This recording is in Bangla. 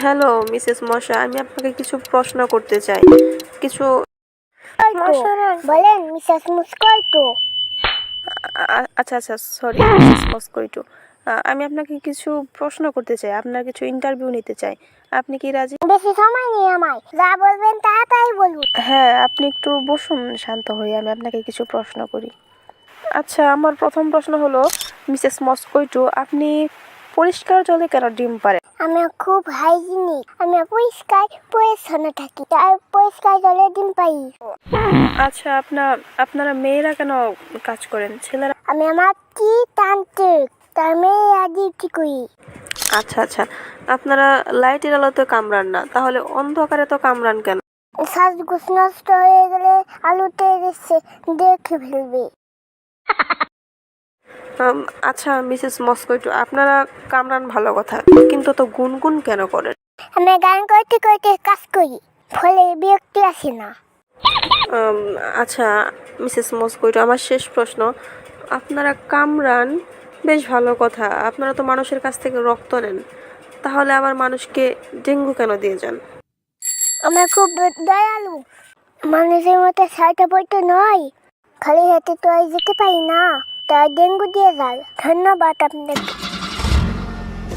হ্যালো মিসেস মশা, আমি আপনাকে কিছু প্রশ্ন করতে চাই। কিছু মশারা বলেন মিসেস মুস্কো। আচ্ছা আচ্ছা, সরি মিসেস মস্কোইটো। আমি আপনাকে কিছু প্রশ্ন করতে চাই, আপনার কিছু ইন্টারভিউ নিতে চাই। আপনি কি রাজি? বেশি সময় নেই আমায়, যা বলবেন তাড়াতাড়ি বলুন। হ্যাঁ, আপনি একটু বসুন শান্ত হয়ে, আমি আপনাকে কিছু প্রশ্ন করি। আচ্ছা, আমার প্রথম প্রশ্ন হলো, মিসেস মস্কোইটো, আপনি পরিষ্কার জলে কেন ডিম পারেন? আমি খুব হাইজিনিক, আমি পরিষ্কার পরিচ্ছন্ন থাকি, তাই পরিষ্কার জলে ডিম পাই। আচ্ছা, আপনারা মেয়েরা কেন কাজ করেন, ছেলেরা? আমি আমার কি তান্ত্রিক, তার মেয়ে আদি ঠিক করি। আচ্ছা আচ্ছা, আপনারা লাইটের আলোতে কামড়ান না, তাহলে অন্ধকারে তো কামড়ান কেন? সাজগোজ নষ্ট হয়ে গেলে আলুতে এসে দেখে ফেলবে। আচ্ছা মিসেস মস্কোইটো, আপনারা কামড়ান ভালো কথা, কিন্তু তো গুনগুন কেন করেন? আমি গান করতে করতে কাজ করি, ফলে বিরক্তি আসে না। আম, আচ্ছা মিসেস মস্কোইটো, আমার শেষ প্রশ্ন, আপনারা কামড়ান বেশ ভালো কথা, আপনারা তো মানুষের কাছ থেকে রক্ত নেন, তাহলে আবার মানুষকে ডেঙ্গু কেন দিয়ে যান? আমরা খুব দয়ালু, মানুষের মতো স্বার্থপর নয়, খালি হাতে তো আর যেতে পারি না, তাই ডেঙ্গু দিয়ে যায়। ধন্যবাদ আপনাকে।